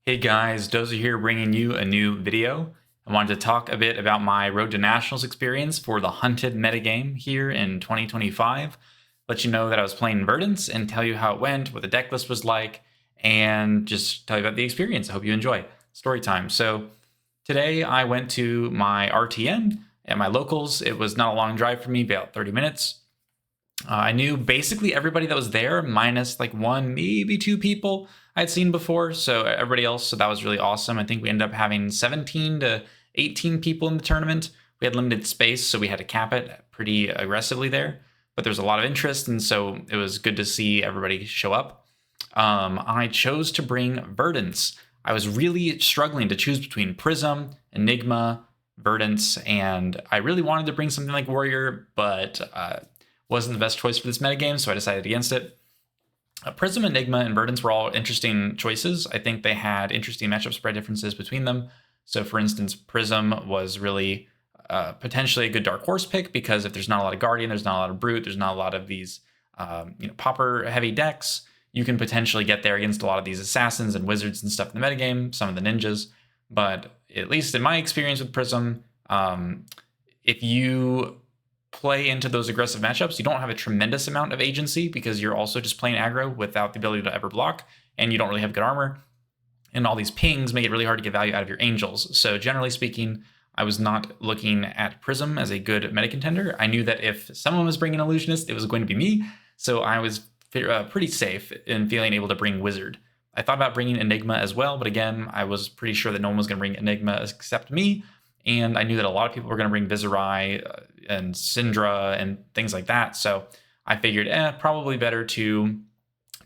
Hey guys, Dozer here bringing you a new video. I wanted to talk a bit about my Road to Nationals experience for the Hunted metagame here in 2025. Let you know that I was playing Verdance and tell you how it went, what the deck list was like, and just tell you about the experience. I hope you enjoy. Story time. So today I went to my RTN at my locals. It was not a long drive for me, about 30 minutes. I knew basically everybody that was there, minus like one, maybe two people I'd seen before. So everybody else, so that was really awesome. I think we ended up having 17 to 18 people in the tournament. We had limited space, so we had to cap it pretty aggressively there. But there was a lot of interest, and so it was good to see everybody show up. I chose to bring Verdance. I was really struggling to choose between Prism, Enigma, Verdance, and I really wanted to bring something like Warrior, but wasn't the best choice for this metagame, so I decided against it. Prism, Enigma, and Verdance were all interesting choices. I think they had interesting matchup spread differences between them. So for instance, Prism was really potentially a good dark horse pick because if there's not a lot of Guardian, there's not a lot of Brute, there's not a lot of these popper heavy decks, you can potentially get there against a lot of these assassins and wizards and stuff in the metagame, some of the ninjas. But at least in my experience with Prism, if you play into those aggressive matchups, you don't have a tremendous amount of agency because you're also just playing aggro without the ability to ever block, and you don't really have good armor. And all these pings make it really hard to get value out of your angels. So generally speaking, I was not looking at Prism as a good meta contender. I knew that if someone was bringing Illusionist, it was going to be me. So I was pretty safe in feeling able to bring Wizard. I thought about bringing Enigma as well, but again, I was pretty sure that no one was going to bring Enigma except me. And I knew that a lot of people were going to bring Viserai and Syndra and things like that. So I figured, probably better to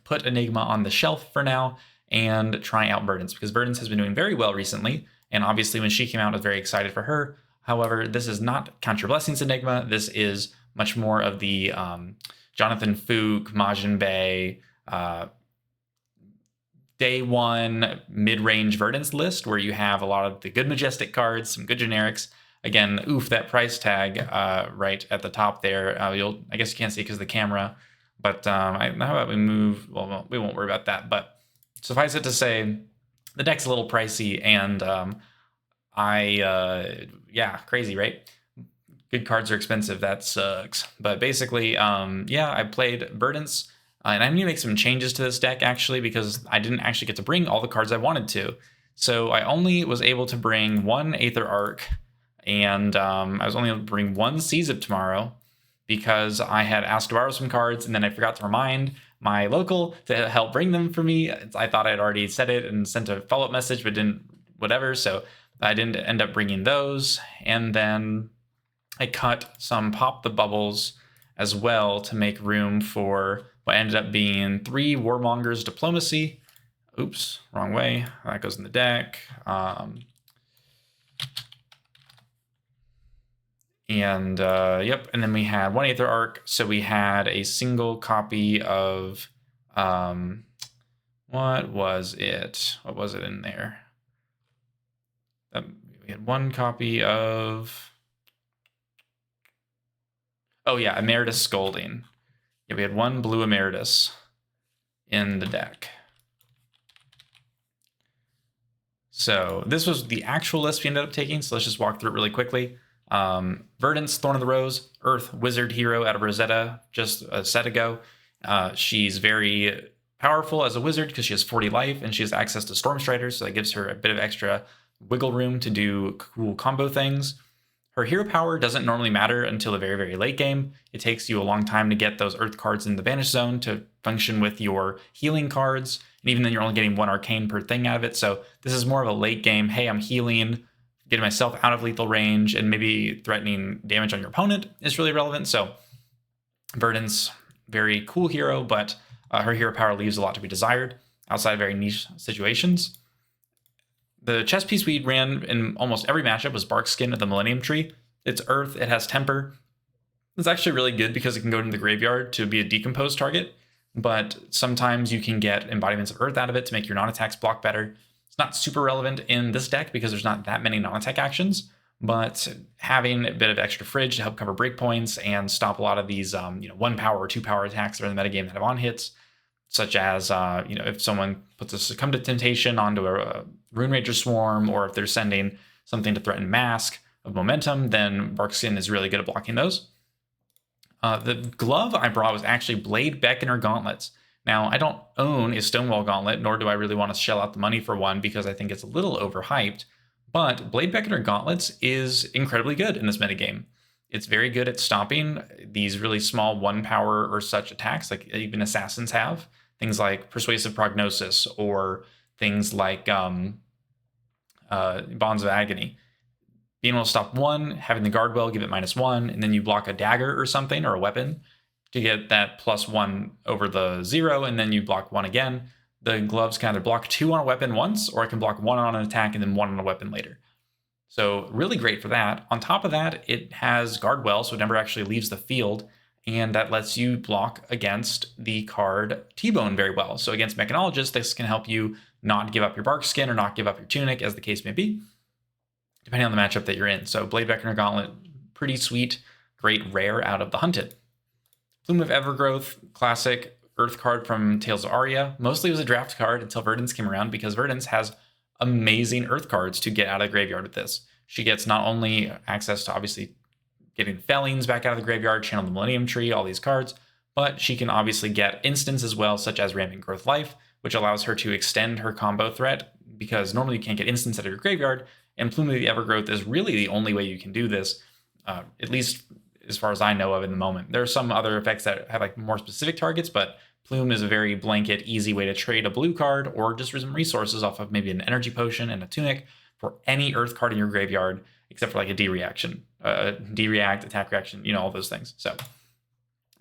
put Enigma on the shelf for now and try out Verdance, because Verdance has been doing very well recently. And obviously when she came out, I was very excited for her. However, this is not Count Your Blessings Enigma. This is much more of the Jonathan Fook, Majin Bay, day one mid-range Verdance list where you have a lot of the good Majestic cards, some good generics. Again, oof, that price tag right at the top there. I guess you can't see because of the camera, but how about we move? Well, we won't worry about that, but suffice it to say, the deck's a little pricey, and yeah, crazy, right? Good cards are expensive. That sucks. But basically, yeah, I played Verdance. And I need to make some changes to this deck, actually, because I didn't actually get to bring all the cards I wanted to. So I only was able to bring one Aether Arc, and I was only able to bring one Seize of Tomorrow, because I had asked to borrow some cards, and then I forgot to remind my local to help bring them for me. I thought I had already said it and sent a follow-up message, but didn't, whatever, so I didn't end up bringing those. And then I cut some Pop the Bubbles as well to make room for what ended up being 3 Warmonger's Diplomacy. Oops, wrong way. That goes in the deck. Yep, and then we had 1 Aether Arc, so we had a single copy of, what was it? What was it in there? We had 1 copy of, oh yeah, Emeritus Scolding. Yeah, we had 1 blue Emeritus in the deck. So this was the actual list we ended up taking, so let's just walk through it really quickly. Verdance, Thorn of the Rose, Earth Wizard Hero out of Rosetta just a set ago. She's very powerful as a wizard because she has 40 life and she has access to Storm Striders, so that gives her a bit of extra wiggle room to do cool combo things. Her hero power doesn't normally matter until the very, very late game. It takes you a long time to get those Earth cards in the Vanish Zone to function with your healing cards, and even then you're only getting 1 Arcane per thing out of it, so this is more of a late game, hey, I'm healing, getting myself out of lethal range, and maybe threatening damage on your opponent is really relevant. So Verdance, very cool hero, but her hero power leaves a lot to be desired outside of very niche situations. The chess piece we ran in almost every matchup was Barkskin of the Millennium Tree. It's Earth, it has Temper. It's actually really good because it can go into the graveyard to be a decomposed target, but sometimes you can get embodiments of Earth out of it to make your non-attacks block better. It's not super relevant in this deck because there's not that many non-attack actions, but having a bit of extra fridge to help cover breakpoints and stop a lot of these 1 power or 2 power attacks that are in the metagame that have on hits such as, if someone puts a Succumb to Temptation onto a Rune Rager Swarm, or if they're sending something to threaten Mask of Momentum, then Barkskin is really good at blocking those. The glove I brought was actually Blade Beckoner Gauntlets. Now, I don't own a Stonewall Gauntlet, nor do I really want to shell out the money for one because I think it's a little overhyped, but Blade Beckoner Gauntlets is incredibly good in this metagame. It's very good at stopping these really small 1 power or such attacks, like even assassins have. Things like Persuasive Prognosis, or things like Bonds of Agony. Being able to stop 1, having the Guardwell give it -1, and then you block a dagger or something, or a weapon, to get that +1 over the 0, and then you block 1 again. The gloves can either block 2 on a weapon once, or I can block 1 on an attack and then 1 on a weapon later. So really great for that. On top of that, it has Guardwell, so it never actually leaves the field, and that lets you block against the card T-Bone very well. So against Mechanologist, this can help you not give up your Barkskin or not give up your Tunic, as the case may be, depending on the matchup that you're in. So Blade Beckoner Gauntlet, pretty sweet, great rare out of the Hunted. Plume of Evergrowth, classic Earth card from Tales of Aria. Mostly was a draft card until Verdance came around, because Verdance has amazing Earth cards to get out of the graveyard with this. She gets not only access to obviously getting Fellings back out of the graveyard, Channel the Millennium Tree, all these cards, but she can obviously get instants as well, such as Rampant Growth Life, which allows her to extend her combo threat, because normally you can't get instants out of your graveyard, and Plume of the Evergrowth is really the only way you can do this, at least as far as I know of in the moment. There are some other effects that have like more specific targets, but Plume is a very blanket, easy way to trade a blue card or just some resources off of maybe an energy potion and a tunic for any Earth card in your graveyard, except for like a D-reaction, D-react, attack reaction, all those things. So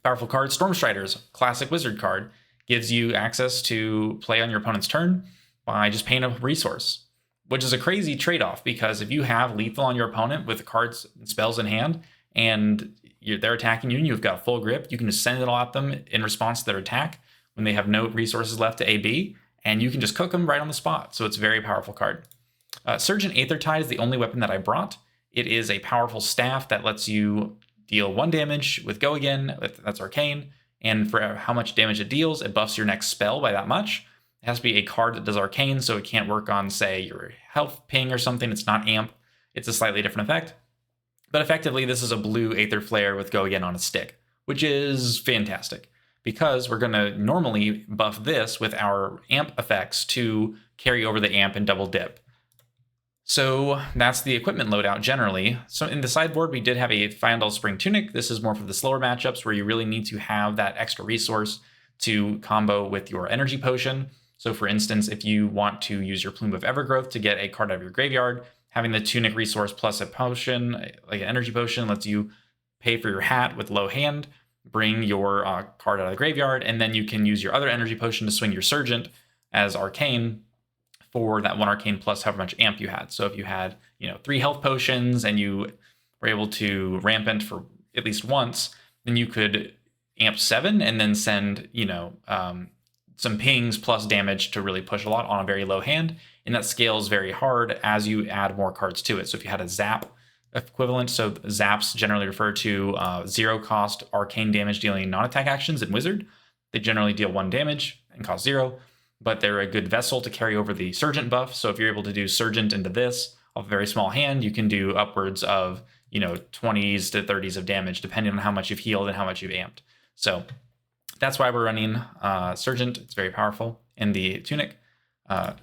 powerful card. Stormstriders, classic wizard card, gives you access to play on your opponent's turn by just paying a resource, which is a crazy trade-off, because if you have lethal on your opponent with cards and spells in hand, and they're attacking you and you've got full grip, you can just send it all at them in response to their attack when they have no resources left to AB, and you can just cook them right on the spot. So it's a very powerful card. Surgent Aethertide is the only weapon that I brought. It is a powerful staff that lets you deal 1 damage with Go Again, that's Arcane, and for how much damage it deals, it buffs your next spell by that much. It has to be a card that does Arcane, so it can't work on, say, your health ping or something. It's not Amp. It's a slightly different effect. But effectively, this is a blue Aether Flare with Go Again on a stick, which is fantastic, because we're going to normally buff this with our Amp effects to carry over the Amp and double dip. So that's the equipment loadout generally. So in the sideboard, we did have a Fyendal Spring Tunic. This is more for the slower matchups where you really need to have that extra resource to combo with your energy potion. So for instance, if you want to use your Plume of Evergrowth to get a card out of your graveyard, having the Tunic resource plus a potion, like an energy potion, lets you pay for your hat with low hand, bring your card out of the graveyard, and then you can use your other energy potion to swing your Surgent as Arcane for that 1 Arcane plus however much Amp you had. So if you had, 3 health potions and you were able to Rampant for at least once, then you could Amp 7 and then send, some pings plus damage to really push a lot on a very low hand. And that scales very hard as you add more cards to it. So if you had a Zap equivalent, so Zaps generally refer to 0 cost arcane damage dealing non-attack actions in Wizard. They generally deal 1 damage and cost 0, but they're a good vessel to carry over the Surgent buff. So if you're able to do Surgent into this off a very small hand, you can do upwards of 20s to 30s of damage, depending on how much you've healed and how much you've amped. So that's why we're running Surgent. It's very powerful. In the Tunic,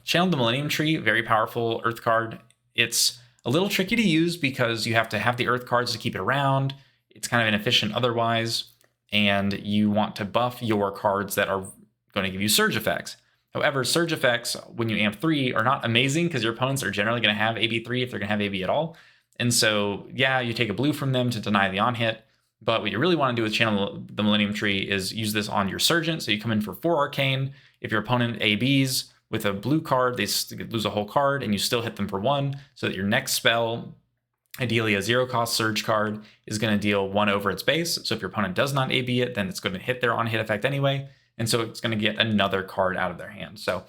Channel the Millennium Tree, very powerful Earth card. It's a little tricky to use because you have to have the Earth cards to keep it around. It's kind of inefficient otherwise, and you want to buff your cards that are going to give you surge effects. However, surge effects, when you amp 3, are not amazing because your opponents are generally going to have AB3 if they're going to have AB at all. And so, yeah, you take a blue from them to deny the on-hit, but what you really want to do with Channel the Millennium Tree is use this on your Surgent. So you come in for 4 Arcane. If your opponent ABs with a blue card, they lose a whole card, and you still hit them for 1, so that your next spell, ideally a 0-cost Surge card, is going to deal 1 over its base. So if your opponent does not AB it, then it's going to hit their on-hit effect anyway, and so it's going to get another card out of their hand. So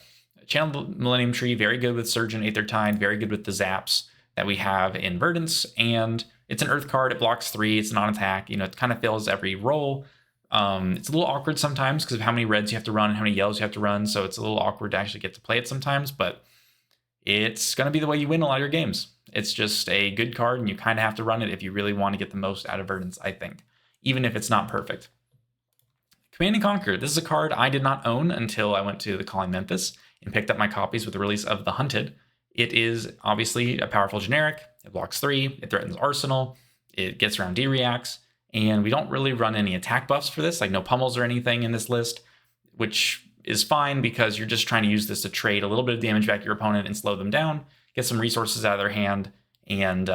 Channel the Millennium Tree, very good with Surge and Aethertide, very good with the Zaps that we have in Verdance, and it's an Earth card. It blocks 3. It's non-attack. It kind of fills every role. It's a little awkward sometimes because of how many reds you have to run and how many yellows you have to run. So it's a little awkward to actually get to play it sometimes, but it's going to be the way you win a lot of your games. It's just a good card, and you kind of have to run it if you really want to get the most out of Verdance, I think, even if it's not perfect. Command and Conquer. This is a card I did not own until I went to the Calling Memphis and picked up my copies with the release of The Hunted. It is obviously a powerful generic. It blocks 3, it threatens Arsenal, it gets around D-reacts, and we don't really run any attack buffs for this, like no pummels or anything in this list, which is fine because you're just trying to use this to trade a little bit of damage back to your opponent and slow them down, get some resources out of their hand, and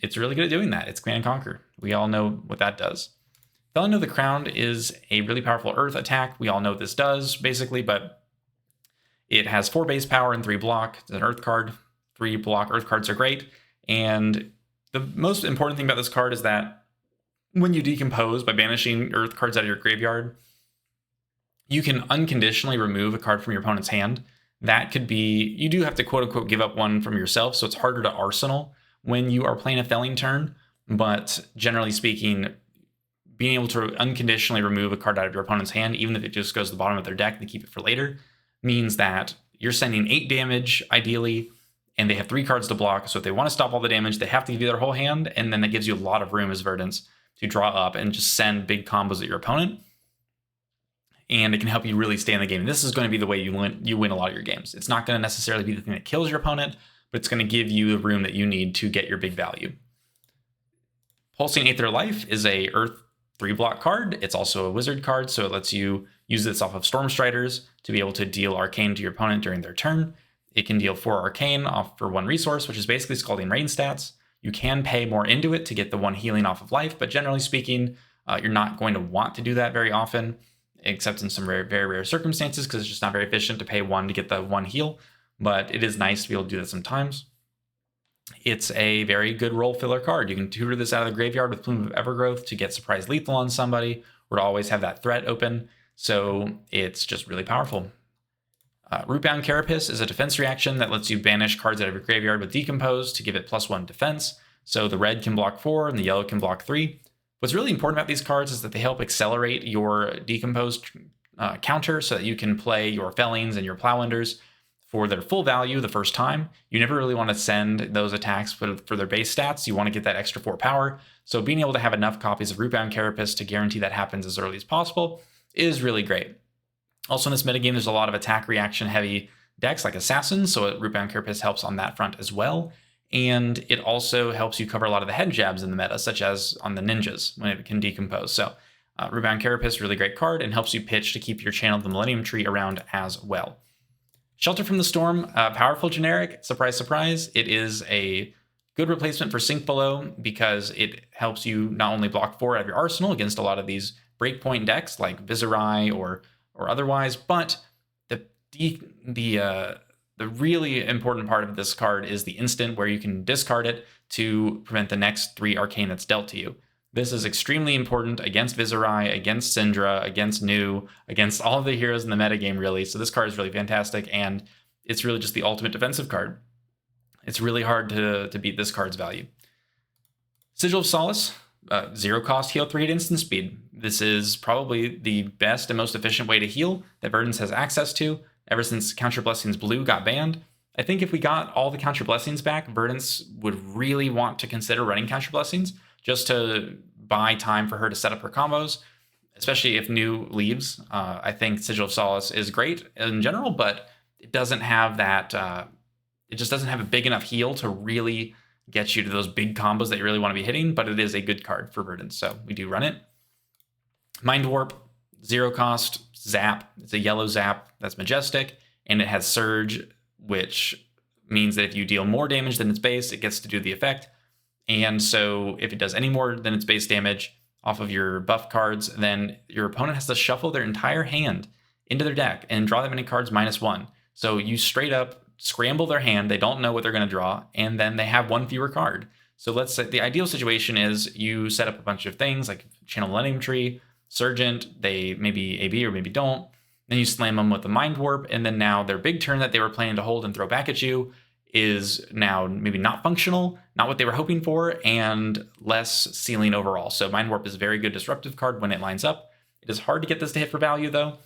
it's really good at doing that. It's Command and Conquer. We all know what that does. Felon of the Crown is a really powerful Earth attack. We all know what this does, basically, but it has 4 base power and 3 block. It's an Earth card. 3 block Earth cards are great, and the most important thing about this card is that when you decompose by banishing Earth cards out of your graveyard, you can unconditionally remove a card from your opponent's hand. That could be, you do have to quote unquote give up one from yourself, so it's harder to arsenal when you are playing a felling turn, but generally speaking, being able to unconditionally remove a card out of your opponent's hand, even if it just goes to the bottom of their deck and they keep it for later, means that you're sending 8 damage, ideally, and they have 3 cards to block, so if they want to stop all the damage, they have to give you their whole hand, and then that gives you a lot of room as Verdance to draw up and just send big combos at your opponent, and it can help you really stay in the game. This is going to be the way you win a lot of your games. It's not going to necessarily be the thing that kills your opponent, but it's going to give you the room that you need to get your big value. Pulsing Aether Life is a Earth 3-block card. It's also a wizard card, so it lets you use this off of Stormstriders to be able to deal Arcane to your opponent during their turn. It can deal 4 Arcane off for 1 resource, which is basically Scalding Rain stats. You can pay more into it to get the 1 healing off of life, but generally speaking, you're not going to want to do that very often, except in some very rare circumstances, because it's just not very efficient to pay 1 to get the 1 heal, but it is nice to be able to do that sometimes. It's a very good role filler card. You can tutor this out of the graveyard with Plume of Evergrowth to get surprise lethal on somebody, or to always have that threat open, so it's just really powerful. Rootbound Carapace is a defense reaction that lets you banish cards out of your graveyard with Decompose to give it +1 defense, so the red can block 4 and the yellow can block 3. What's really important about these cards is that they help accelerate your Decompose counter so that you can play your Fellings and your Plowenders for their full value the first time. You never really want to send those attacks for their base stats. You want to get that extra 4 power, so being able to have enough copies of Rootbound Carapace to guarantee that happens as early as possible is really great. Also in this metagame, there's a lot of attack reaction heavy decks like Assassins, so Rootbound Carapace helps on that front as well. And it also helps you cover a lot of the head jabs in the meta, such as on the ninjas when it can decompose. So Rootbound Carapace, really great card, and helps you pitch to keep your Channel of the Millennium Tree around as well. Shelter from the Storm, powerful generic, surprise, surprise. It is a good replacement for Sink Below because it helps you not only block 4 out of your arsenal against a lot of these breakpoint decks like Viserai or otherwise, but the really important part of this card is the instant where you can discard it to prevent the next 3 arcane that's dealt to you. This is extremely important against Viserai, against Syndra, against Nu, against all of the heroes in the metagame, really. So this card is really fantastic, and it's really just the ultimate defensive card. It's really hard to beat this card's value. Sigil of Solace, 0 cost, heal 3 at instant speed. This is probably the best and most efficient way to heal that Verdance has access to ever since Counter Blessings Blue got banned. I think if we got all the Counter Blessings back, Verdance would really want to consider running Counter Blessings just to buy time for her to set up her combos, especially if Nu leaves. I think Sigil of Solace is great in general, but it doesn't have that, it just doesn't have a big enough heal to really get you to those big combos that you really want to be hitting, but it is a good card for Verdance, so we do run it. Mind Warp, 0 cost, zap. It's a yellow zap that's majestic, and it has Surge, which means that if you deal more damage than its base, it gets to do the effect. And so if it does any more than its base damage off of your buff cards, then your opponent has to shuffle their entire hand into their deck and draw that many cards -1. So you straight up scramble their hand, they don't know what they're going to draw, and then they have 1 fewer card. So let's say the ideal situation is you set up a bunch of things like Channel Millennium Tree, Surgent, they maybe AB or maybe don't, then you slam them with the Mind Warp, and then now their big turn that they were planning to hold and throw back at you is now maybe not functional, not what they were hoping for, and less ceiling overall. So Mind Warp is a very good disruptive card when it lines up. It It is hard to get this to hit for value, though,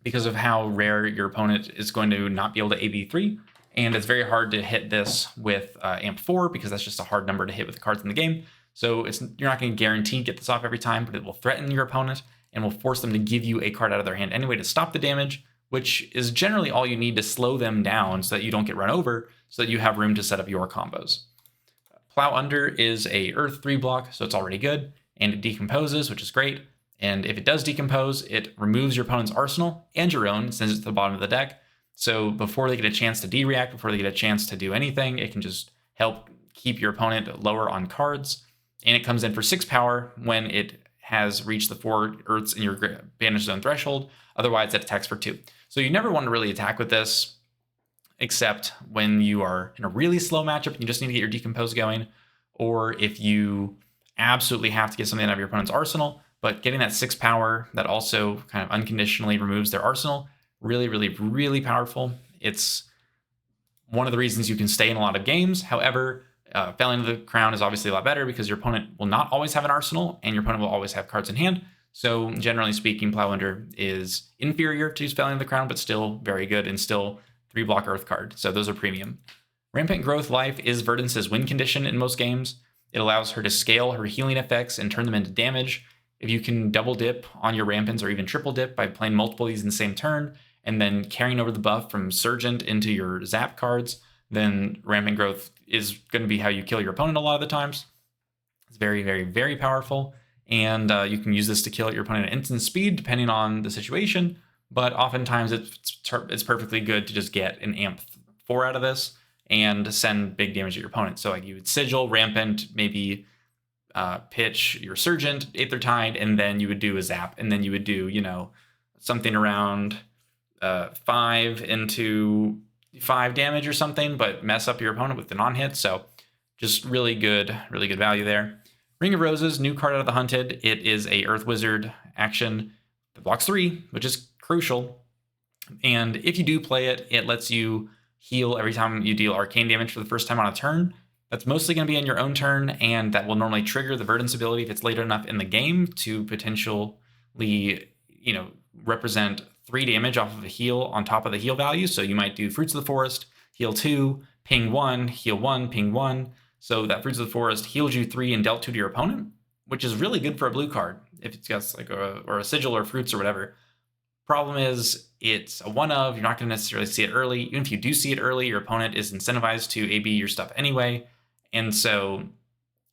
because of how rare your opponent is going to not be able to AB3. And it's very hard to hit this with Amp 4 because that's just a hard number to hit with the cards in the game. So you're not going to guarantee get this off every time, but it will threaten your opponent and will force them to give you a card out of their hand anyway to stop the damage, which is generally all you need to slow them down so that you don't get run over, so that you have room to set up your combos. Plow Under is a Earth 3 block, so it's already good, and it decomposes, which is great. And if it does decompose, it removes your opponent's arsenal and your own, sends it to the bottom of the deck. So before they get a chance to de-react, before they get a chance to do anything, it can just help keep your opponent lower on cards. And it comes in for 6 power when it has reached the 4 Earths in your Banish Zone threshold. Otherwise, it attacks for 2. So you never want to really attack with this, except when you are in a really slow matchup and you just need to get your Decompose going, or if you absolutely have to get something out of your opponent's arsenal. But getting that 6 power that also kind of unconditionally removes their arsenal, really, really, really powerful. It's one of the reasons you can stay in a lot of games. However, Valiant of the Crown is obviously a lot better because your opponent will not always have an arsenal and your opponent will always have cards in hand. So generally speaking, Plow Under is inferior to Valiant of the Crown, but still very good and still 3-block Earth card. So those are premium. Rampant Growth Life is Verdance's win condition in most games. It allows her to scale her healing effects and turn them into damage. If you can double dip on your Rampants or even triple dip by playing multiple of these in the same turn, and then carrying over the buff from Surgent into your Zap cards, then Rampant Growth is going to be how you kill your opponent a lot of the times. It's very, very, very powerful, and you can use this to kill your opponent at instant speed, depending on the situation, but oftentimes it's perfectly good to just get an Amp 4 out of this and send big damage at your opponent. So like you would Sigil, Rampant, maybe pitch your Surgent, Aether Tide, and then you would do a Zap, and then you would do, something around 5 into 5 damage or something, but mess up your opponent with the non-hit. So just really good value there. Ring of Roses, new card out of the Hunted. It is a Earth Wizard action that blocks 3, which is crucial. And if you do play it, it lets you heal every time you deal arcane damage for the first time on a turn. That's mostly going to be in your own turn, and that will normally trigger the Verdance ability if it's late enough in the game to potentially, represent 3 damage off of a heal on top of the heal value. So you might do Fruits of the Forest, heal 2, ping 1, heal 1, ping 1. So that Fruits of the Forest healed you 3 and dealt 2 to your opponent, which is really good for a blue card if it's got like a Sigil or Fruits or whatever. Problem is, it's a one of, you're not going to necessarily see it early. Even if you do see it early, your opponent is incentivized to AB your stuff anyway. And so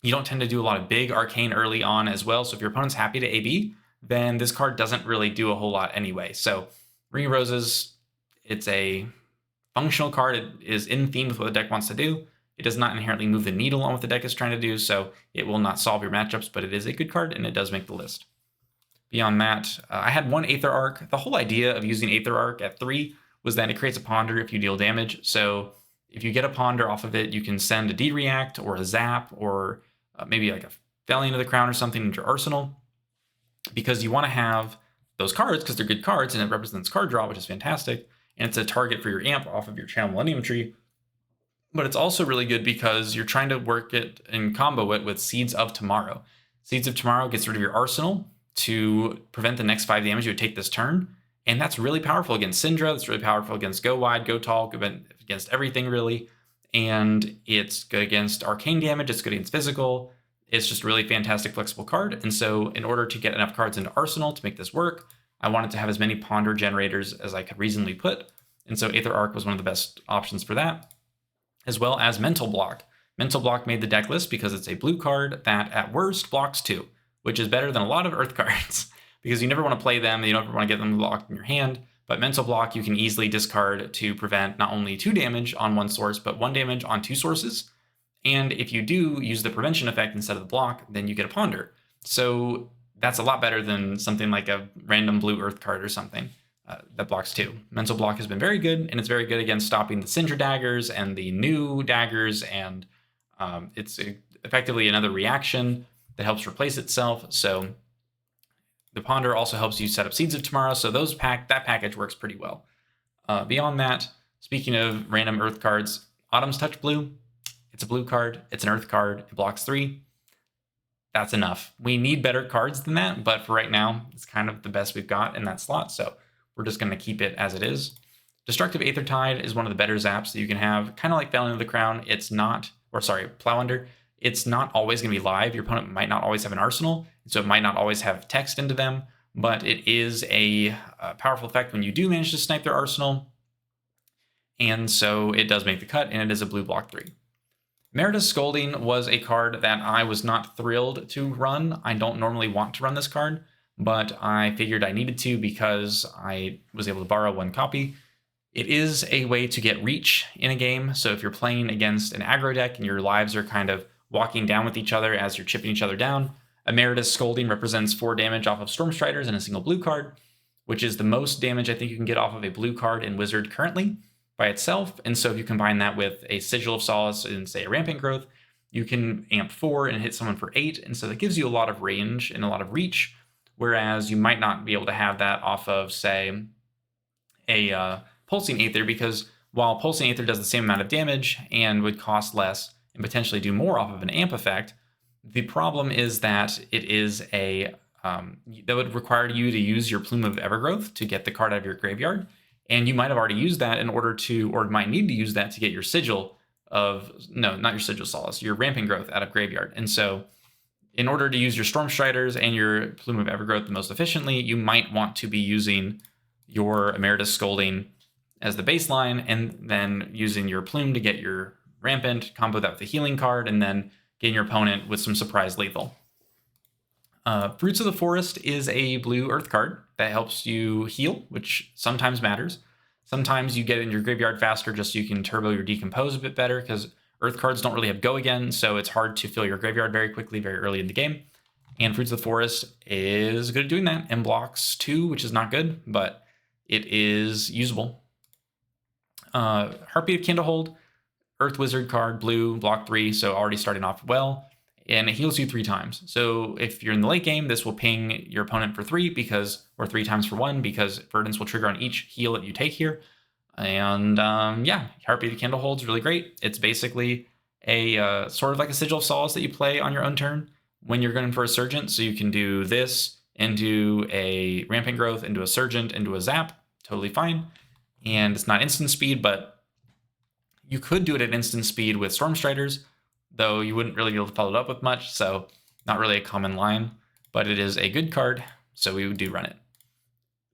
you don't tend to do a lot of big arcane early on as well. So if your opponent's happy to AB, then this card doesn't really do a whole lot anyway. So Ring of Roses, it's a functional card. It is in theme with what the deck wants to do. It does not inherently move the needle on what the deck is trying to do, so it will not solve your matchups, but it is a good card, and it does make the list. Beyond that, I had 1 Aether Arc. The whole idea of using Aether Arc at 3 was that it creates a Ponder if you deal damage. So if you get a Ponder off of it, you can send a D-React or a Zap or maybe like a Valiant of the Crown or something into your arsenal, because you want to have those cards because they're good cards and it represents card draw, which is fantastic. And it's a target for your amp off of your Channel Millennium Tree. But it's also really good because you're trying to work it and combo it with Seeds of Tomorrow. Seeds of Tomorrow gets rid of your arsenal to prevent the next 5 damage you would take this turn. And that's really powerful against Syndra. That's really powerful against Go Wide, Go Tall, against everything really. And it's good against arcane damage. It's good against physical. It's just a really fantastic, flexible card. And so in order to get enough cards into Arsenal to make this work, I wanted to have as many Ponder generators as I could reasonably put. And so Aether Arc was one of the best options for that, as well as Mental Block. Mental Block made the deck list because it's a blue card that at worst blocks 2, which is better than a lot of Earth cards because you never want to play them. You don't ever want to get them locked in your hand. But Mental Block you can easily discard to prevent not only 2 damage on one source, but 1 damage on 2 sources. And if you do use the prevention effect instead of the block, then you get a Ponder. So that's a lot better than something like a random blue Earth card or something that blocks 2. Mental Block has been very good, and it's very good against stopping the Syndra daggers and the new daggers, and it's effectively another reaction that helps replace itself. So the Ponder also helps you set up Seeds of Tomorrow, so that package works pretty well. Beyond that, speaking of random Earth cards, Autumn's Touch Blue. It's a blue card, it's an Earth card, it blocks 3. that's enough. We need better cards than that, but for right now, it's kind of the best we've got in that slot, so we're just going to keep it as it is. Destructive Aether Tide is one of the better zaps that you can have, kind of like Felon of the Crown. It's not, or sorry, Plow Under. It's not always going to be live. Your opponent might not always have an arsenal, so it might not always have text into them, but it is a powerful effect when you do manage to snipe their arsenal, and so it does make the cut, and it is a blue block 3. Merida's Scolding was a card that I was not thrilled to run. I don't normally want to run this card, but I figured I needed to because I was able to borrow 1 copy. It is a way to get reach in a game, so if you're playing against an aggro deck and your lives are kind of walking down with each other as you're chipping each other down, a Merida's Scolding represents 4 damage off of Stormstriders and a single blue card, which is the most damage I think you can get off of a blue card in Wizard currently by itself. And so if you combine that with a Sigil of Solace and say a Rampant Growth, you can amp 4 and hit someone for 8. And so that gives you a lot of range and a lot of reach, whereas you might not be able to have that off of, say, a Pulsing Aether, because while Pulsing Aether does the same amount of damage and would cost less and potentially do more off of an amp effect, the problem is that it is a that would require you to use your Plume of Evergrowth to get the card out of your graveyard. And you might have already used that in order to, or might need to use that to get your Sigil of, no, not your Sigil Solace, your Rampant Growth out of graveyard. And so in order to use your Stormstriders and your Plume of Evergrowth the most efficiently, you might want to be using your Emeritus Scolding as the baseline, and then using your Plume to get your Rampant, combo that with a healing card, and then getting your opponent with some surprise lethal. Fruits of the Forest is a blue earth card that helps you heal, which sometimes matters. Sometimes you get it in your graveyard faster just so you can turbo your Decompose a bit better, because earth cards don't really have go again, so it's hard to fill your graveyard very quickly, very early in the game. And Fruits of the Forest is good at doing that, and blocks 2, which is not good, but it is usable. Heartbeat of Candlehold, Earth Wizard card, blue, block 3, so already starting off well. And it heals you 3 times. So if you're in the late game, this will ping your opponent for 3 or 3 times for 1, because Verdance will trigger on each heal that you take here. And yeah, Heartbeat of Candlehold is really great. It's basically a sort of like a Sigil of Solace that you play on your own turn when you're going for a Surgent. So you can do this into a Rampant Growth, into a Surgent, into a Zap, totally fine. And it's not instant speed, but you could do it at instant speed with Stormstriders, though you wouldn't really be able to follow it up with much, so not really a common line, but it is a good card, so we do run it.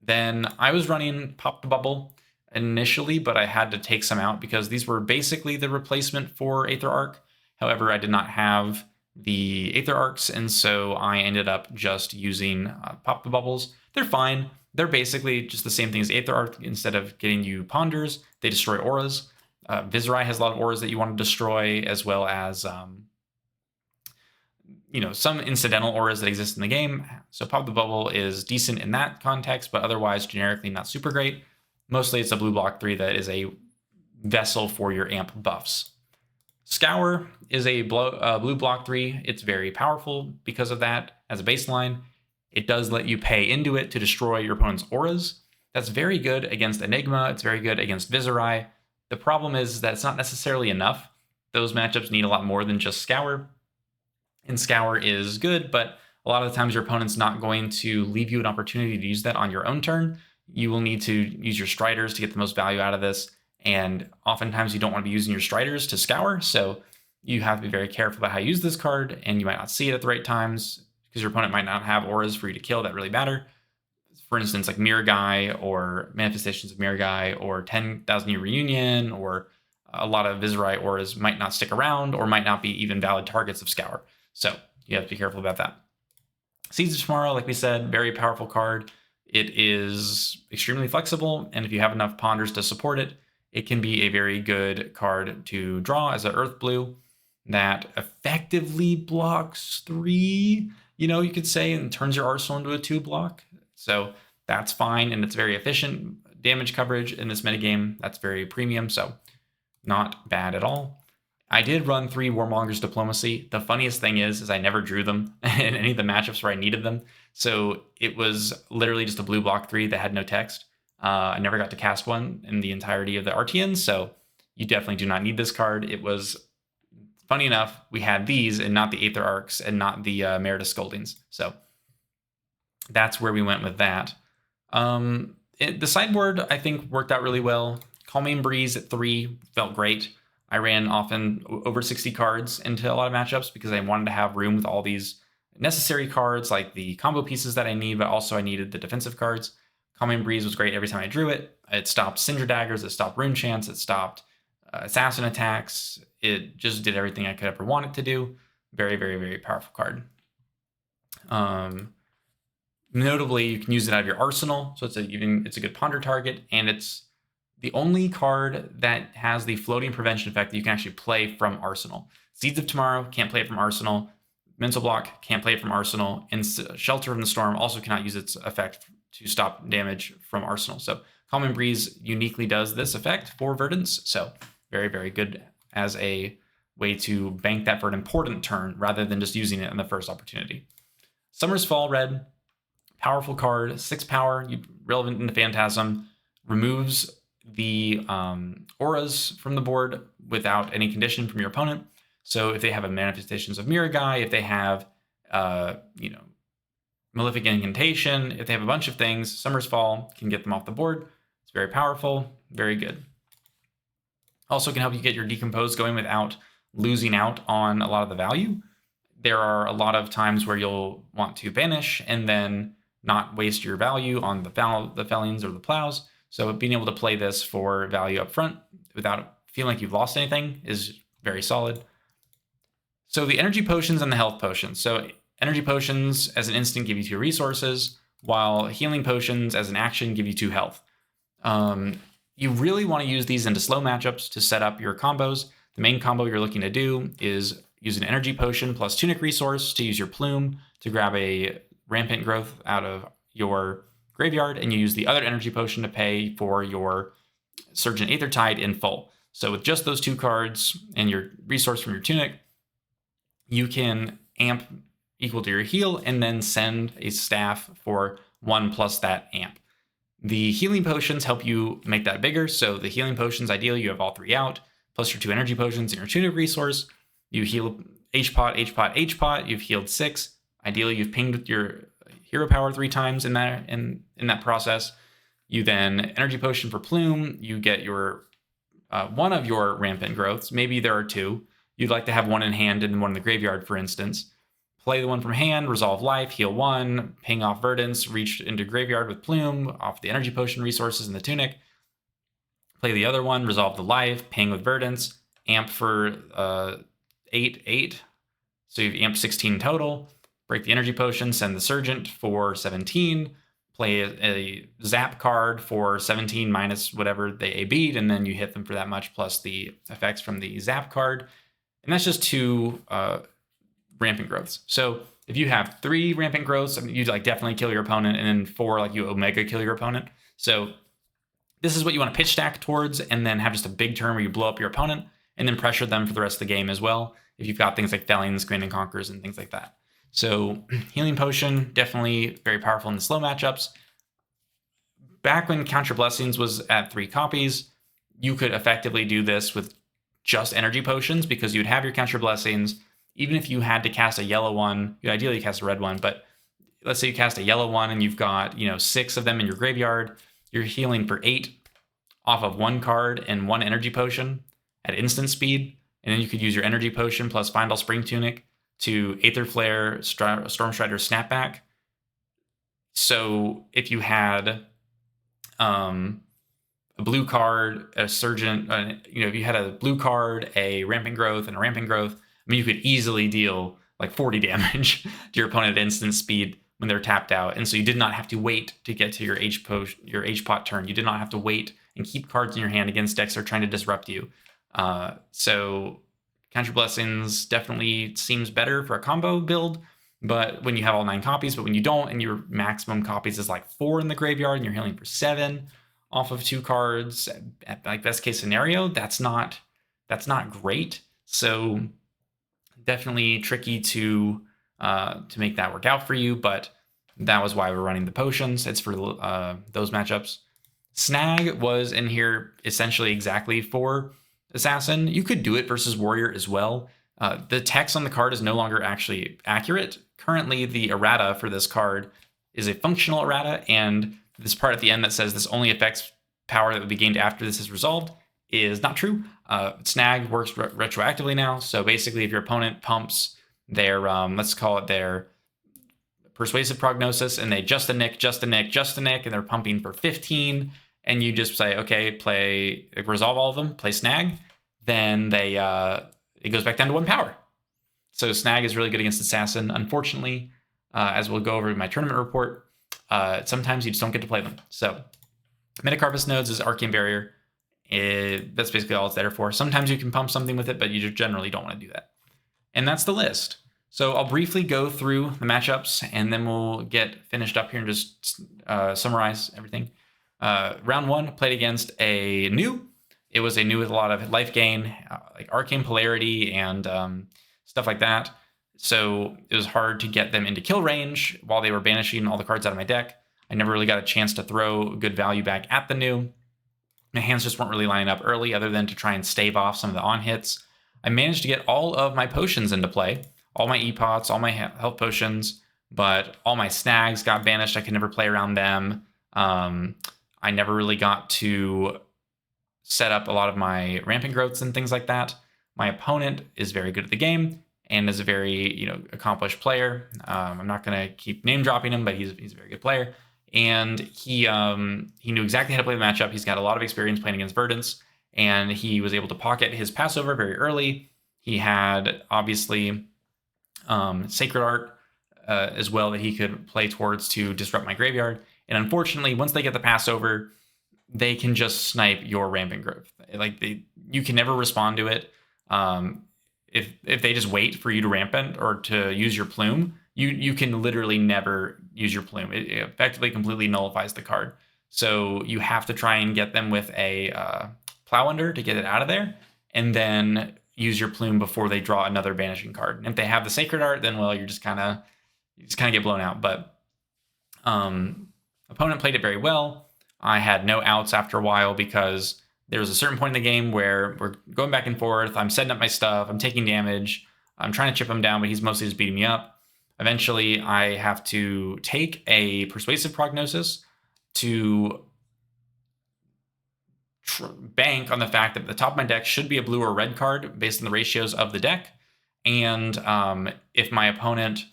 Then I was running Pop the Bubble initially, but I had to take some out because these were basically the replacement for Aether Arc. However, I did not have the Aether Arcs, and so I ended up just using Pop the Bubbles. They're fine. They're basically just the same thing as Aether Arc. Instead of getting you Ponders, they destroy auras. Viserai has a lot of auras that you want to destroy, as well as some incidental auras that exist in the game. So Pop the Bubble is decent in that context, but otherwise generically not super great. Mostly it's a blue block 3 that is a vessel for your amp buffs. Scour is a blue block 3. It's very powerful because of that as a baseline. It does let you pay into it to destroy your opponent's auras. That's very good against Enigma. It's very good against Viserai. The problem is that it's not necessarily enough. Those matchups need a lot more than just Scour. And Scour is good, but a lot of the times your opponent's not going to leave you an opportunity to use that on your own turn. You will need to use your Striders to get the most value out of this. And oftentimes you don't want to be using your Striders to Scour, so you have to be very careful about how you use this card, and you might not see it at the right times because your opponent might not have auras for you to kill that really matter. For instance, like Mirror Guy or Manifestations of Mirror Guy or 10,000 Year Reunion, or a lot of Viserai auras might not stick around or might not be even valid targets of Scour. So you have to be careful about that. Seeds of Tomorrow, like we said, very powerful card. It is extremely flexible, and if you have enough Ponders to support it, it can be a very good card to draw as an Earth Blue that effectively blocks 3, you could say, and turns your arsenal into a 2 block. So that's fine, and it's very efficient damage coverage in this metagame. That's very premium, so not bad at all. I did run 3 Warmonger's Diplomacy. The funniest thing is I never drew them in any of the matchups where I needed them. So it was literally just a blue block 3 that had no text. I never got to cast one in the entirety of the RTNs, so you definitely do not need this card. It was funny enough, we had these and not the Aether Arcs and not the Meritus Scoldings. So that's where we went with that. The sideboard, I think, worked out really well. Calming Breeze at 3 felt great. I ran often over 60 cards into a lot of matchups because I wanted to have room with all these necessary cards, like the combo pieces that I need, but also I needed the defensive cards. Calming Breeze was great every time I drew it. It stopped Cinder Daggers, it stopped Rune Chance, it stopped assassin attacks. It just did everything I could ever want it to do. Very, very, very powerful card. Notably, you can use it out of your arsenal, so it's a good ponder target, and it's the only card that has the floating prevention effect that you can actually play from arsenal. Seeds of Tomorrow can't play it from arsenal. Mental Block can't play it from arsenal, and Shelter from the Storm also cannot use its effect to stop damage from arsenal. So Calming Breeze uniquely does this effect for Verdance, so very, very good as a way to bank that for an important turn rather than just using it in the first opportunity. Summer's Fall Red, powerful card, 6 power, relevant in the Phantasm, removes the auras from the board without any condition from your opponent. So if they have a Manifestations of Miragai, if they have, Malefic Incantation, if they have a bunch of things, Summer's Fall can get them off the board. It's very powerful, very good. Also can help you get your Decompose going without losing out on a lot of the value. There are a lot of times where you'll want to banish and then not waste your value on the Fellions or the Plows. So being able to play this for value up front without feeling like you've lost anything is very solid. So the energy potions and the health potions. So energy potions as an instant give you 2 resources, while healing potions as an action give you 2 health. You really want to use these into slow matchups to set up your combos. The main combo you're looking to do is use an energy potion plus Tunic resource to use your plume to grab a rampant growth out of your graveyard, and you use the other energy potion to pay for your Surgent Aethertide in full. So with just those 2 cards and your resource from your Tunic, you can amp equal to your heal and then send a staff for 1 plus that amp. The healing potions help you make that bigger. So the healing potions, ideally, you have all 3 out, plus your 2 energy potions and your Tunic resource. You heal H-Pot, H-Pot, H-Pot. You've healed 6. Ideally, you've pinged your hero power 3 times in that process. You then energy potion for plume. You get your 1 of your rampant growths. Maybe there are 2. You'd like to have 1 in hand and 1 in the graveyard, for instance. Play the 1 from hand, resolve life, heal 1, ping off Verdance, reach into graveyard with plume, off the energy potion resources in the Tunic. Play the other 1, resolve the life, ping with Verdance, amp for 8. So you've amped 16 total. Break the energy potion, send the Surgent for 17. Play a zap card for 17 minus whatever they AB'd, and then you hit them for that much plus the effects from the zap card. And that's just 2 rampant growths. So if you have 3 rampant growths, you definitely kill your opponent, and then 4 you omega kill your opponent. So this is what you want to pitch stack towards, and then have just a big turn where you blow up your opponent, and then pressure them for the rest of the game as well, if you've got things like Fellions, Command and Conquerors, and things like that. So Healing Potion, definitely very powerful in the slow matchups. Back when Counter Blessings was at 3 copies, you could effectively do this with just energy potions, because you'd have your Counter Blessings. Even if you had to cast a yellow one, you'd ideally cast a red one, but let's say you cast a yellow one and you've got 6 of them in your graveyard, you're healing for 8 off of 1 card and 1 energy potion at instant speed, and then you could use your energy potion plus Final Spring Tunic to Aether Flare, Stormstrider Snapback. So if you had a blue card, a Surgent, if you had a blue card, a Rampant Growth, and a Rampant Growth, you could easily deal 40 damage to your opponent at instant speed when they're tapped out. And so you did not have to wait to get to your H-Pot turn. You did not have to wait and keep cards in your hand against decks that are trying to disrupt you. So Counter Blessings definitely seems better for a combo build, but when you have all 9 copies, but when you don't, and your maximum copies is 4 in the graveyard, and you're healing for 7 off of 2 cards, at best case scenario, that's not great. So definitely tricky to make that work out for you, but that was why we're running the potions. It's for those matchups. Snag was in here essentially exactly for Assassin. You could do it versus Warrior as well. The text on the card is no longer actually accurate. Currently, the errata for this card is a functional errata, and this part at the end that says this only affects power that would be gained after this is resolved is not true. Snag works retroactively now, so basically if your opponent pumps their, let's call it their persuasive prognosis, and they just a nick, and they're pumping for 15, and you just say, okay, resolve all of them, play snag, then it goes back down to 1 power. So snag is really good against assassin. Unfortunately, as we'll go over in my tournament report, sometimes you just don't get to play them. So Metacarpus nodes is Arcane Barrier. That's basically all it's there for. Sometimes you can pump something with it, but you just generally don't want to do that. And that's the list. So I'll briefly go through the matchups, and then we'll get finished up here and just summarize everything. Round 1, played against a new. It was a new with a lot of life gain, like Arcane Polarity and stuff like that. So it was hard to get them into kill range while they were banishing all the cards out of my deck. I never really got a chance to throw good value back at the new. My hands just weren't really lining up early other than to try and stave off some of the on-hits. I managed to get all of my potions into play, all my E-pots, all my health potions, but all my snags got banished. I could never play around them. I never really got to set up a lot of my rampant growths and things like that. My opponent is very good at the game and is a very accomplished player. I'm not going to keep name dropping him, but he's a very good player. And he knew exactly how to play the matchup. He's got a lot of experience playing against Verdance, and he was able to pocket his Passover very early. He had, obviously, Sacred Art as well that he could play towards to disrupt my graveyard. And unfortunately, once they get the Passover, they can just snipe your Rampant Growth. You can never respond to it. If they just wait for you to Rampant or to use your Plume, you can literally never use your Plume. It effectively completely nullifies the card. So you have to try and get them with a Plow Under to get it out of there, and then use your Plume before they draw another banishing card. And if they have the Sacred Art, then well, you just kind of get blown out. But opponent played it very well. I had no outs after a while because there was a certain point in the game where we're going back and forth. I'm setting up my stuff. I'm taking damage. I'm trying to chip him down, but he's mostly just beating me up. Eventually, I have to take a Persuasive Prognosis to bank on the fact that the top of my deck should be a blue or red card based on the ratios of the deck. And if my opponent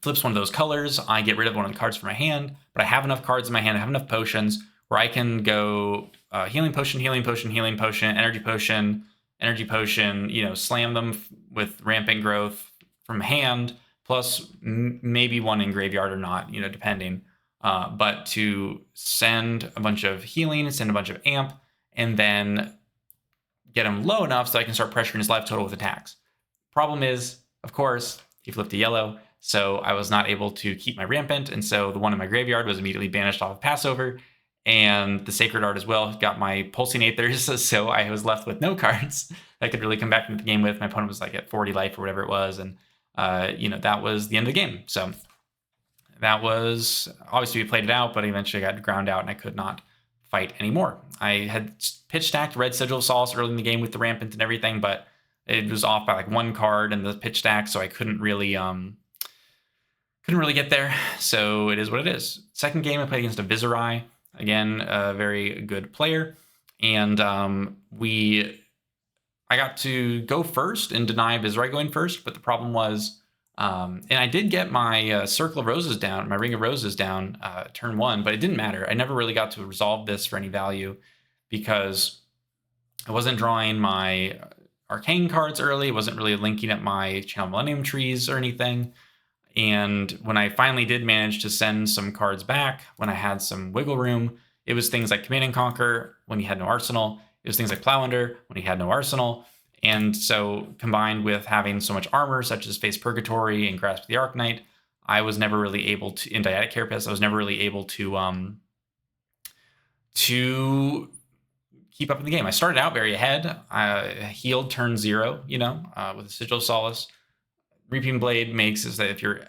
flips one of those colors, I get rid of one of the cards from my hand, but I have enough cards in my hand, I have enough potions where I can go healing potion, healing potion, healing potion, energy potion, slam them with rampant growth from hand, plus maybe one in graveyard or not, depending. But to send a bunch of healing, send a bunch of amp, and then get him low enough so I can start pressuring his life total with attacks. Problem is, of course, he flipped to yellow, so I was not able to keep my rampant, and so the one in my graveyard was immediately banished off of Passover, and the Sacred Art as well got my Pulsing Aethers, so I was left with no cards I could really come back into the game with. My opponent was at 40 life or whatever it was, and that was the end of the game. So that was, obviously we played it out, but eventually I got ground out and I could not fight anymore. I had pitch stacked Red Sigil of Solace early in the game with the rampant and everything, but it was off by one card in the pitch stack, so I couldn't really get there. So it is what it is. Second game I played against a Viserai. Again, a very good player. And I got to go first and deny Viserai going first, but the problem was, and I did get my Circle of Roses down, my Ring of Roses down turn 1, but it didn't matter. I never really got to resolve this for any value because I wasn't drawing my arcane cards early. It wasn't really linking up my Channel Millennium trees or anything. And when I finally did manage to send some cards back, when I had some wiggle room, it was things like Command and Conquer when you had no arsenal. It was things like Plow Under when you had no arsenal. And so combined with having so much armor, such as Face Purgatory and Grasp of the Arcanite, I was never really able to, in Dyadic Carapace, I was never really able to keep up in the game. I started out very ahead. I healed turn 0, with a Sigil of Solace. Reaping Blade makes is that if you're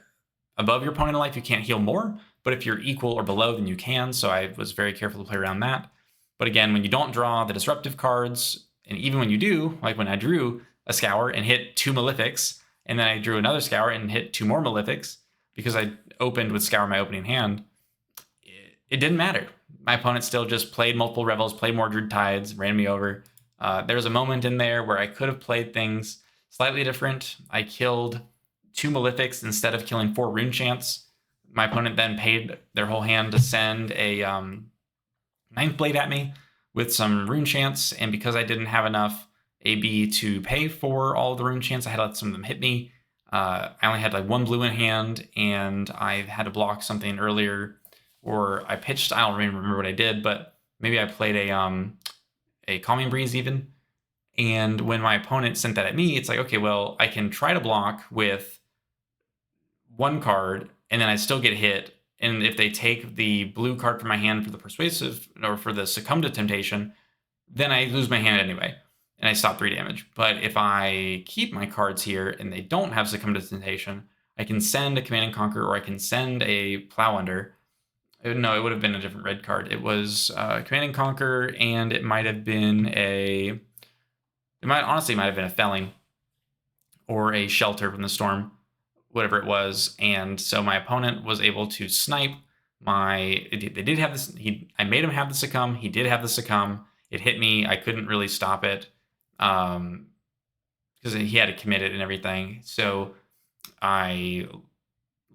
above your opponent in life, you can't heal more, but if you're equal or below, then you can. So I was very careful to play around that. But again, when you don't draw the disruptive cards And even when you do, like when I drew a Scour and hit 2 Malefics, and then I drew another Scour and hit 2 more Malefics, because I opened with Scour my opening hand, it didn't matter. My opponent still just played multiple Revels, played more Druid Tides, ran me over. There was a moment in there where I could have played things slightly different. I killed 2 Malefics instead of killing 4 Rune Chants. My opponent then paid their whole hand to send a 9th Blade at me with some Rune Chants, and because I didn't have enough AB to pay for all of the Rune Chants, I had to let some of them hit me. I only had like 1 blue in hand, and I had to block something earlier, or I pitched, I don't remember what I did, but maybe I played a Calming Breeze even. And when my opponent sent that at me, it's like, okay, well, I can try to block with 1 card, and then I still get hit. And if they take the blue card from my hand for the Persuasive, or for the Succumb to Temptation, then I lose my hand anyway, and I stop 3 damage. But if I keep my cards here, and they don't have Succumb to Temptation, I can send a Command and Conquer, or I can send a Plow Under. No, it would have been a different red card. It was Command and Conquer, and it might have been a... It might have been a Felling, or a Shelter from the Storm, whatever it was. And so my opponent was able to snipe my... They did have this... I made him have the Succumb. He did have the Succumb. It hit me. I couldn't really stop it, because he had to commit it and everything. So I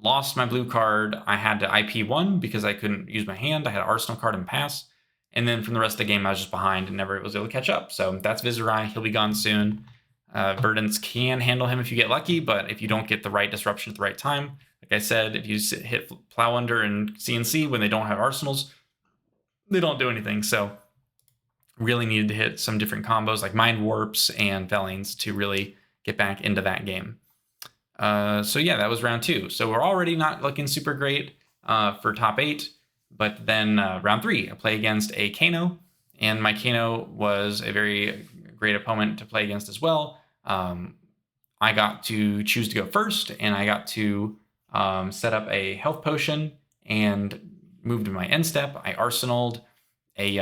lost my blue card. I had to IP1 because I couldn't use my hand. I had an Arsenal card and pass. And then from the rest of the game, I was just behind and never was able to catch up. So that's Viserai. He'll be gone soon. Verdance can handle him if you get lucky, but if you don't get the right disruption at the right time, like I said, if you hit Plow Under and CNC when they don't have arsenals, they don't do anything. So really needed to hit some different combos like Mind Warps and Fellings to really get back into that game. So yeah, that was round 2. So we're already not looking super great for top 8. But then round 3, I play against a Kano, and my Kano was a very great opponent to play against as well. I got to choose to go first, and I got to set up a health potion and move to my end step. I arsenaled a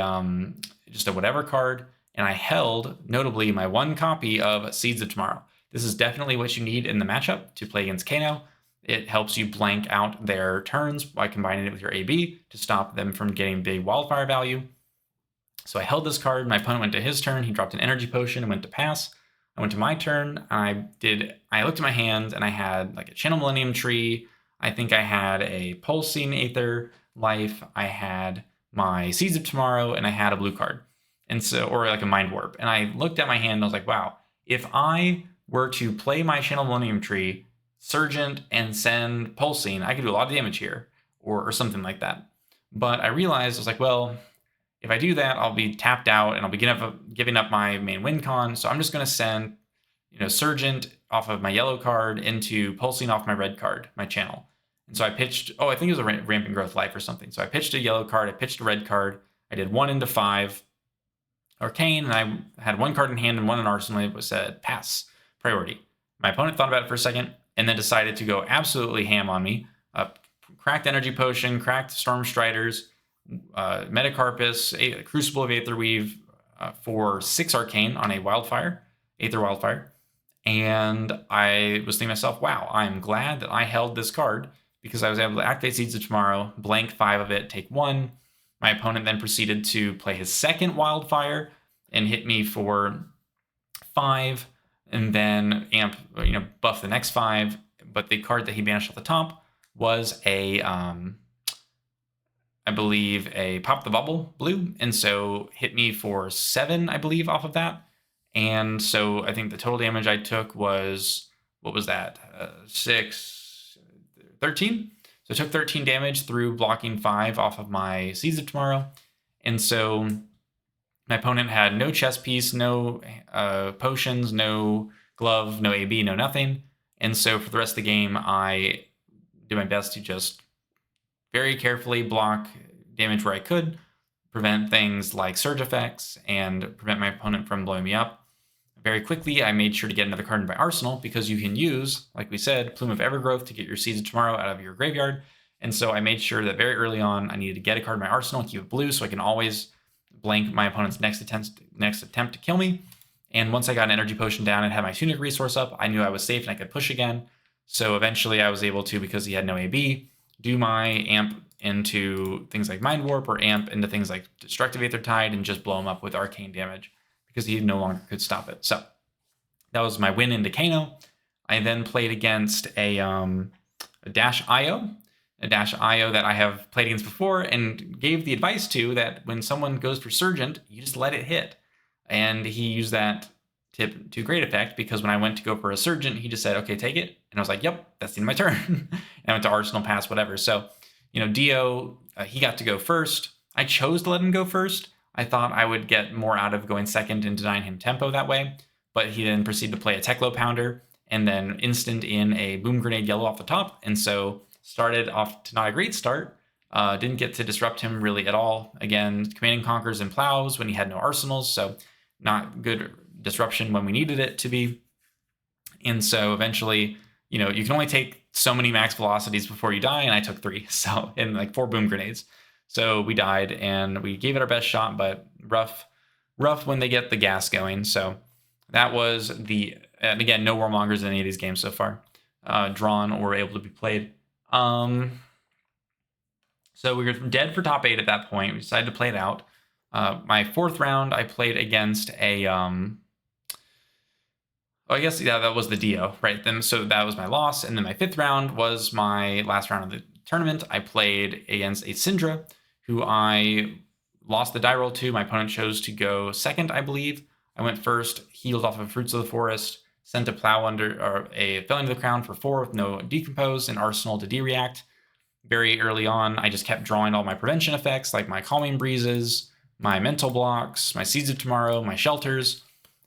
just a whatever card, and I held, notably, my 1 copy of Seeds of Tomorrow. This is definitely what you need in the matchup to play against Kano. It helps you blank out their turns by combining it with your AB to stop them from getting big wildfire value. So I held this card. My opponent went to his turn. He dropped an energy potion and went to pass. I went to my turn. I looked at my hand, and I had like a Channel Millennium Tree. I think I had a Pulsing Aether Life. I had my Seeds of Tomorrow, and I had a blue card. And so, or like a Mind Warp. And I looked at my hand and I was like, wow, if I were to play my Channel Millennium Tree, Surgent, and send Pulsing, I could do a lot of damage here, or something like that. But I realized, I was like, well, if I do that, I'll be tapped out, and I'll be giving up my main win con, so I'm just going to send, Surgent off of my yellow card into Pulsing off my red card, my channel. And so I pitched, I think it was a Rampant Growth Life or something. So I pitched a yellow card, I pitched a red card, I did 1 into 5 Arcane, and I had 1 card in hand and 1 in arsenal. It was said pass, priority. My opponent thought about it for a second, and then decided to go absolutely ham on me. Cracked Energy Potion, cracked Storm Striders, Metacarpus, Crucible of Aetherweave for 6 Arcane on a Wildfire, Aether Wildfire. And I was thinking to myself, wow, I'm glad that I held this card, because I was able to activate Seeds of Tomorrow, blank 5 of it, take 1. My opponent then proceeded to play his second Wildfire and hit me for 5. And then buff the next 5. But the card that he banished off the top was a, I believe, a Pop the Bubble blue. And so hit me for 7, I believe, off of that. And so I think the total damage I took was, what was that? 13? So I took 13 damage through blocking 5 off of my Seeds of Tomorrow. And so my opponent had no chest piece, no potions, no glove, no AB, no nothing. And so for the rest of the game, I did my best to just very carefully block damage where I could, prevent things like surge effects, and prevent my opponent from blowing me up. Very quickly, I made sure to get another card in my arsenal, because you can use, like we said, Plume of Evergrowth to get your Seeds of Tomorrow out of your graveyard. And so I made sure that very early on, I needed to get a card in my arsenal, keep it blue, so I can always blank my opponent's next attempt to kill me. And once I got an energy potion down and had my tunic resource up, I knew I was safe and I could push again. So eventually I was able to, because he had no AB, do my amp into things like Mind Warp or amp into things like Destructive Aether Tide and just blow him up with arcane damage because he no longer could stop it. So that was my win into Kano. I then played against a Dash IO, that I have played against before and gave the advice to that when someone goes for Surgent, you just let it hit. And he used that tip to great effect because when I went to go for a Surgent, he just said, okay, take it. And I was like, yep, that's the end of my turn. And I went to Arsenal, pass, whatever. So, Dio, he got to go first. I chose to let him go first. I thought I would get more out of going second and denying him tempo that way. But he then proceeded to play a Teklo Pounder and then instant in a Boom Grenade yellow off the top. And so started off to not a great start. Didn't get to disrupt him really at all. Again, commanding Conquers and Plows when he had no arsenals. So not good disruption when we needed it to be. And so eventually, you can only take so many max velocities before you die, and I took 3, so in like 4 boom grenades. So we died, and we gave it our best shot, but rough when they get the gas going. So that was and again, no warmongers in any of these games so far, drawn or able to be played. So we were dead for top 8 at that point. We decided to play it out. My 4th round, I played against a I guess, yeah, that was the Dio, right? Then, so that was my loss. And then my 5th round was my last round of the tournament. I played against a Syndra, who I lost the die roll to. My opponent chose to go second, I believe. I went first, healed off of Fruits of the Forest, sent a Plow or a Felling to the Crown for 4 with no Decompose, and Arsenal to D-React. Very early on, I just kept drawing all my prevention effects, like my Calming Breezes, my Mental Blocks, my Seeds of Tomorrow, my Shelters.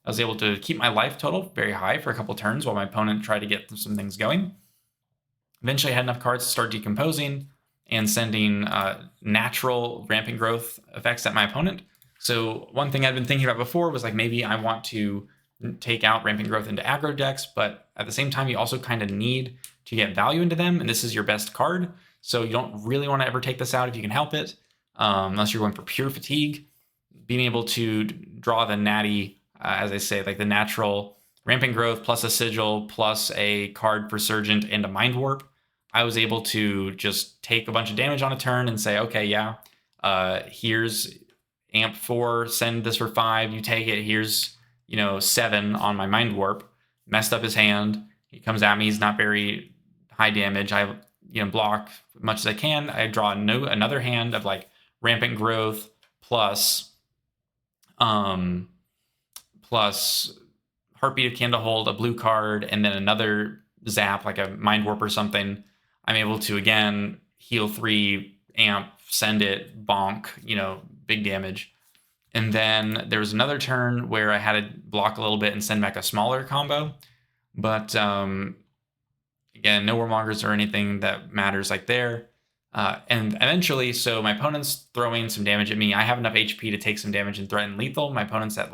I was able to keep my life total very high for a couple turns while my opponent tried to get some things going. Eventually, I had enough cards to start decomposing and sending natural rampant growth effects at my opponent. So one thing I'd been thinking about before was like maybe I want to take out rampant growth into aggro decks, but at the same time, you also kind of need to get value into them, and this is your best card. So you don't really want to ever take this out if you can help it, unless you're going for pure fatigue. Being able to draw the natty, as I say, like the natural rampant growth plus a sigil plus a card for Surgent and a Mind Warp, I was able to just take a bunch of damage on a turn and say, okay, yeah, here's amp 4, send this for 5, you take it, here's 7 on my Mind Warp. Messed up his hand. He comes at me, he's not very high damage. I block as much as I can. I draw another hand of like rampant growth plus Heartbeat of Candlehold, a blue card, and then another zap, like a Mind Warp or something. I'm able to, again, heal 3, amp, send it, bonk, big damage. And then there was another turn where I had to block a little bit and send back a smaller combo. But, again, no warmongers or anything that matters like there. And eventually, so my opponent's throwing some damage at me. I have enough HP to take some damage and threaten lethal. My opponent's at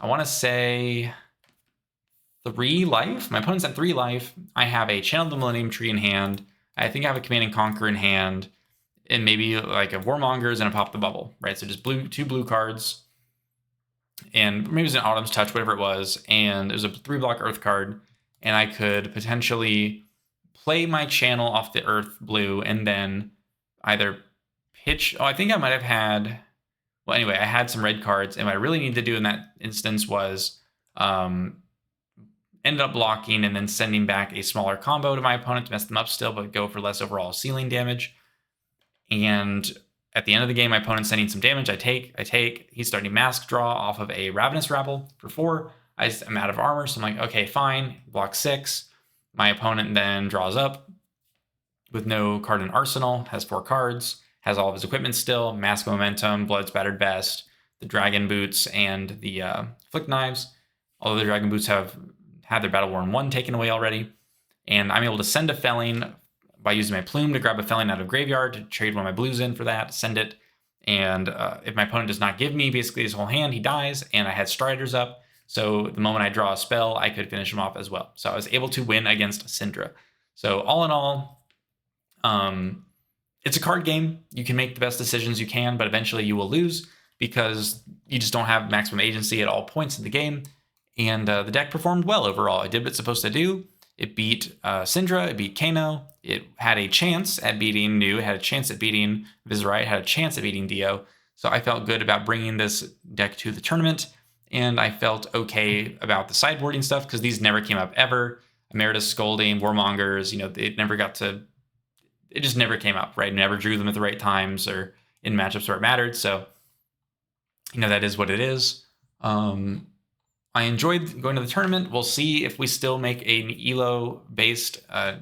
I want to say 3 life. My opponent's at 3 life. I have a Channel the Millennium Tree in hand. I think I have a Command and Conquer in hand. And maybe like a Warmongers and a Pop the Bubble, right? So just 2 blue cards. And maybe it was an Autumn's Touch, whatever it was. And it was a 3-block Earth card. And I could potentially play my Channel off the Earth blue and then either pitch... I think I might have had... Well, anyway, I had some red cards, and what I really needed to do in that instance was ended up blocking and then sending back a smaller combo to my opponent to mess them up still, but go for less overall ceiling damage. And at the end of the game, my opponent's sending some damage. I take. He's starting Mask Draw off of a Ravenous Rabble for 4. I'm out of armor, so I'm like, okay, fine. Block 6. My opponent then draws up with no card in Arsenal, has 4 cards, has all of his equipment still, Mask of Momentum, Blood Spattered Vest, the Dragon Boots, and the Flick Knives. Although the Dragon Boots have had their Battle Worn 1 taken away already. And I'm able to send a Felling by using my Plume to grab a Felling out of Graveyard, to trade one of my blues in for that, send it. And if my opponent does not give me basically his whole hand, he dies, and I had Striders up. So the moment I draw a spell, I could finish him off as well. So I was able to win against Syndra. So all in all, it's a card game. You can make the best decisions you can, but eventually you will lose. because you just don't have maximum agency at all points in the game. And the deck performed well overall. It did what it's supposed to do. It beat Syndra, it beat Kano. It had a chance at beating Nu, it had a chance at beating Viserai, it had a chance at beating Dio. So I felt good about bringing this deck to the tournament, and I felt okay about the sideboarding stuff because these never came up ever. Emeritus Scolding, Warmongers, it just never came up, right? Never drew them at the right times or in matchups where it mattered. So, that is what it is. I enjoyed going to the tournament. We'll see if we still make an ELO-based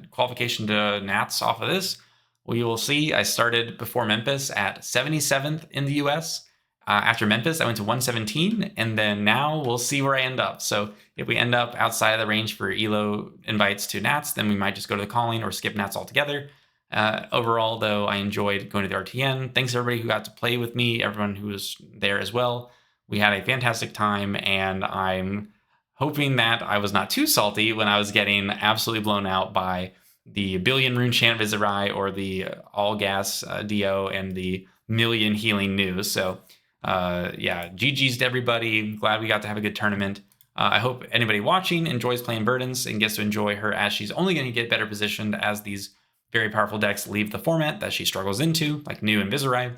qualification to Nats off of this. We will see. I started before Memphis at 77th in the US. After Memphis, I went to 117, and then now we'll see where I end up. So if we end up outside of the range for ELO invites to Nats, then we might just go to the calling or skip Nats altogether. Overall, though, I enjoyed going to the RTN. Thanks to everybody who got to play with me, everyone who was there as well. We had a fantastic time, and I'm hoping that I was not too salty when I was getting absolutely blown out by the billion rune chant Viserai or the all gas Dio and the million healing Nu. So GG's to everybody. Glad we got to have a good tournament. I hope anybody watching enjoys playing Verdance and gets to enjoy her, as she's only going to get better positioned as these very powerful decks leave the format that she struggles into, like Nu and Viserai,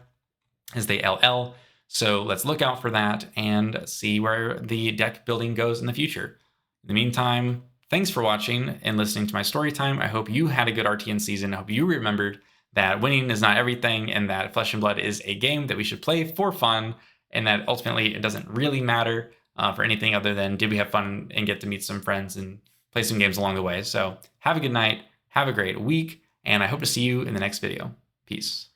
as they LL. So let's look out for that and see where the deck building goes in the future. In the meantime, thanks for watching and listening to my story time. I hope you had a good RTN season. I hope you remembered that winning is not everything, and that Flesh and Blood is a game that we should play for fun, and that ultimately it doesn't really matter for anything other than did we have fun and get to meet some friends and play some games along the way. So have a good night, have a great week, and I hope to see you in the next video. Peace.